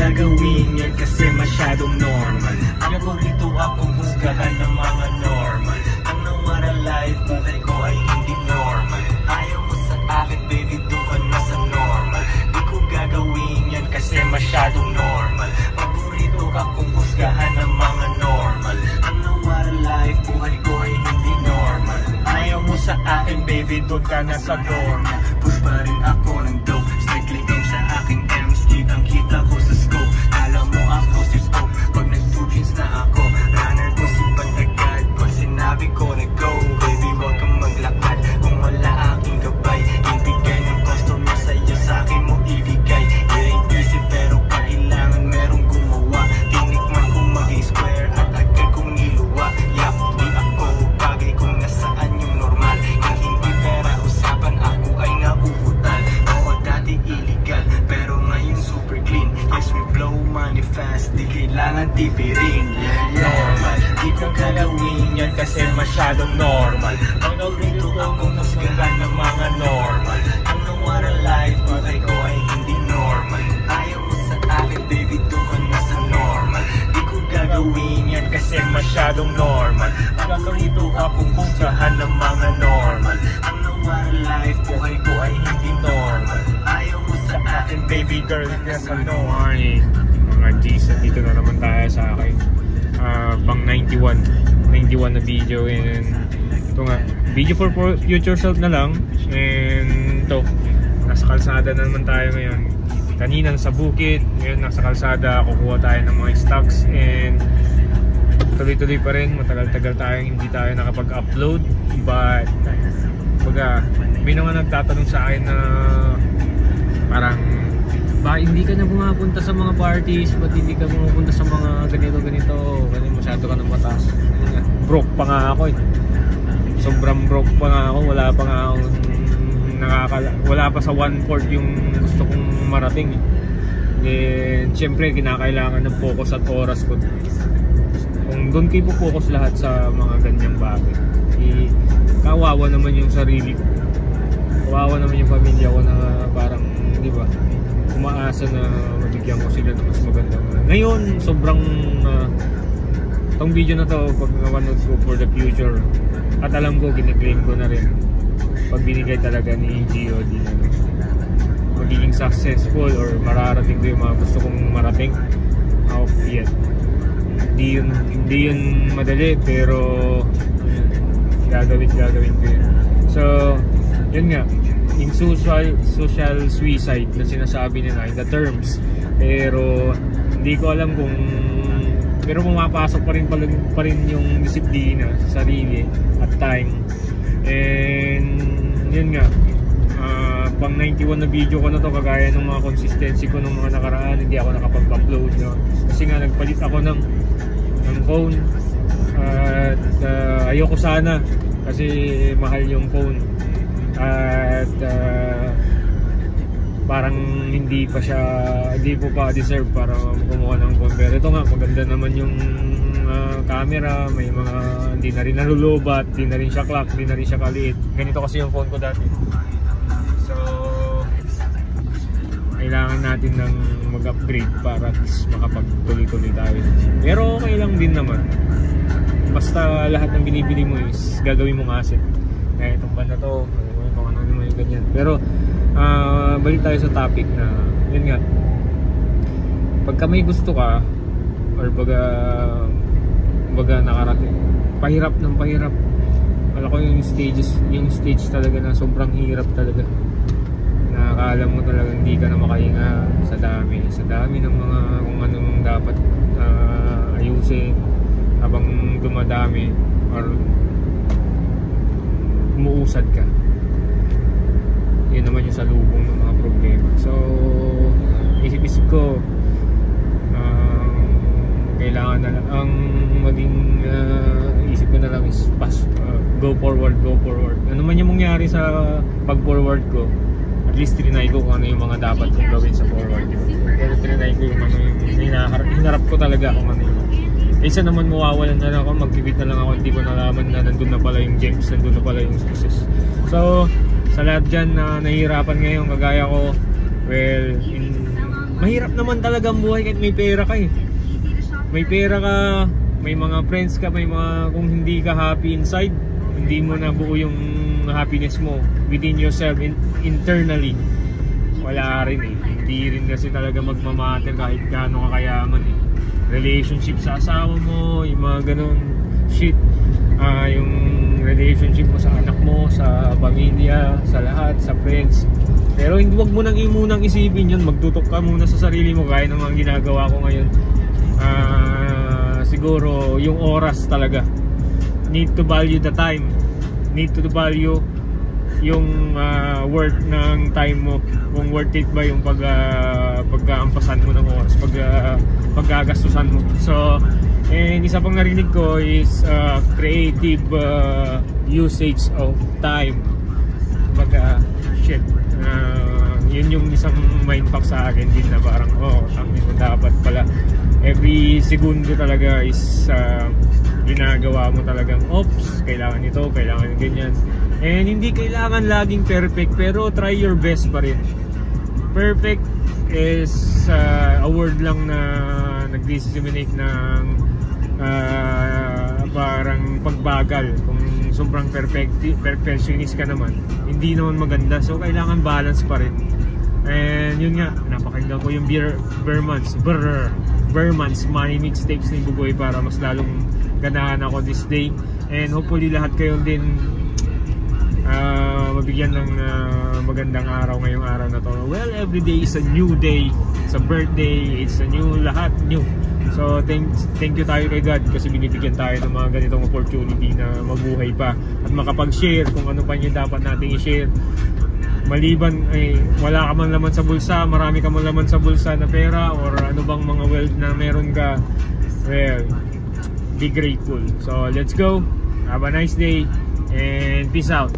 gagawin yan kasi masyadong normal. Ako rito akong husgahan ng mga normal. Ang nawara life, buhay ko ay hindi normal. Ayaw mo sa akin baby, doon ka na sa normal. Di ko gagawin yan kasi masyadong normal. Paborito akong husgahan ng mga normal. Ang nawara life, buhay ko ay hindi normal. Ayaw mo sa akin baby, doon ka na sa normal. Push pa rin ako ng dope, strictly aim sa aking MC. Ang kita ko sa scope, alam mo ako si scope. Pag nag-2 na ako, runner ko si Pantagad. Pag sinabi ko na go, baby huwag kang maglakad. Kung wala aking gabay, ibigay ng customer sa'yo, sa'kin mo ibigay. It ain't easy pero kailangan merong gumawa. Tinikman kong maging square at agad kong niluwa. Yup, di ako bagay kung nasaan yung normal. Yung hindi pera usapan, ako ay nauutal. Oo, dati illegal, pero ngayon super clean. Yes, we blow money fast, di kailangan tipirin. Normal, di ko gagawin yan kasi masyadong normal. Ang rito akong husgahan ng mga normal. Ang nawara life, buhay ko ay hindi normal. Ayaw mo sa akin baby, doon ka na sa normal. Di ko gagawin yan kasi masyadong normal. Ang rito akong husgahan ng mga normal. Ang nawara life, buhay ko ay hindi normal. Ayaw mo sa akin baby girl, nasa normal. Mga G's, dito na naman tayo sa akin. Pang 91 na video, and ito nga, video for future self na lang. And ito, nasa kalsada na naman tayo ngayon. Kanina sa bukid, ngayon nasa kalsada, kukuha tayo ng mga stocks, and tuloy-tuloy pa rin. Matagal-tagal tayo hindi tayo nakapag-upload, but baga, may naman nagtatanong sa akin na parang hindi ka na pumapunta sa mga parties, ba't hindi ka pumapunta sa mga ganito, kasi masyado ka na mataas. Broke pa nga ako eh. Sobrang broke pa nga ako, wala pa nga ako wala pa sa 1/4 yung gusto kong marating eh. Then syempre kinakailangan ng focus at oras ko. Kung doon kayo focus lahat sa mga ganyang bagay, kawawa naman yung sarili ko, kawawa naman yung pamilya ko na parang, di ba, umaasa na mabigyan ko sila ng mas maganda. Ngayon, sobrang tong video na to, pag napanood ko for the future, at alam ko, kiniklaim ko na rin, pag binigay talaga ni GOD na magiging successful or mararating ko yung mga gusto kong marating, out yet. Hindi yun madali, pero gagawin ko yun. So, yun nga, in social suicide na sinasabi nila in the terms, pero hindi ko alam kung pumapasok pa rin yung disiplina sa sarili at time. And yun nga, pang 91 na video ko na to, kagaya ng mga consistency ko ng mga nakaraan, hindi ako nakapag-upload, no? Kasi nga nagpalit ako ng phone, at ayoko sana kasi mahal yung phone, at parang hindi po pa deserve para kumuha ng phone. Pero ito nga, maganda naman yung camera, may mga hindi na rin nalulobat, hindi na rin siya clock, hindi na rin siya kaliit. Ganito kasi yung phone ko dati. So kailangan natin ng mag-upgrade para at least makapagtuloy-tuloy tayo. Pero okay lang din naman, basta lahat ng binibili mo is gagawin mong asset. Kaya itong banda to, kung ano naman yung ganyan. Pero balik tayo sa topic na yun nga, pagka may gusto ka or baga nakarating, pahirap ng pahirap. Alam ko yung stage talaga na sobrang hirap talaga. Nakakala mo talaga hindi ka na makahinga sa dami ng mga kung anong dapat ayusin habang dumadami or umuusad ka. Yun naman yung salubong ng mga problema. So isip-isip ko, kailangan na lang ang maging isip ko na lang is go forward. Ano man yung mangyari sa pag forward ko, at least trinay ko kung ano yung mga dapat kong gawin sa forward. Pero trinay ko yung ano yung hinarap ko talaga kung ano yung isa naman mawawalan na lang ako, mag-pivot na lang ako, hindi ko nalaman na nandun na pala yung gems, nandun na pala yung success. So sa lahat dyan na nahihirapan ngayon kagaya ko, well, mahirap naman talaga ang buhay kahit may pera ka eh. May pera ka, may mga friends ka, may mga, kung hindi ka happy inside, hindi mo nabuo yung happiness mo within yourself, internally, wala rin eh. Hindi rin kasi talaga magmamatter kahit gaano ka kayaman eh. Relationship sa asawa mo, yung mga ganun shit, yung relationship mo sa anak mo, sa pamilya, sa lahat, sa friends. Pero hindi, wag mo nang munang isipin yun, magtutok ka muna sa sarili mo gaya ng mga ginagawa ko ngayon. Siguro yung oras talaga, need to value the time, need to value yung worth ng time mo, kung worth it ba yung pag-aampasan mo ng oras, pag-gagastusan mo. So, and isa pang narinig ko is creative usage of time. Shit, yun yung isang mindfuck sa akin din na parang dapat pala every segundo talaga is ginagawa mo talagang kailangan ito, kailangan ganyan. And hindi kailangan laging perfect, pero try your best pa rin. Perfect is a word lang na nag-disseminate ng parang pagbagal. Kung sobrang perfectionist ka naman, hindi naman maganda. So kailangan balance pa rin. And yun nga, napakinggan ko yung Berman's Money Mixtapes ni Bugoy para mas lalong ganahan ako this day. And hopefully lahat kayo din mabigyan ng magandang araw ngayong araw na to. Well, every day is a new day. It's a birthday, it's a new lahat new. So thank you tayo kay God kasi binibigyan tayo ng mga ganitong opportunity na mabuhay pa at makapag-share kung ano pa yung dapat nating i-share. Maliban wala ka man laman sa bulsa, marami ka man laman sa bulsa na pera or ano bang mga wealth na meron ka, well, be grateful. So let's go, have a nice day and peace out.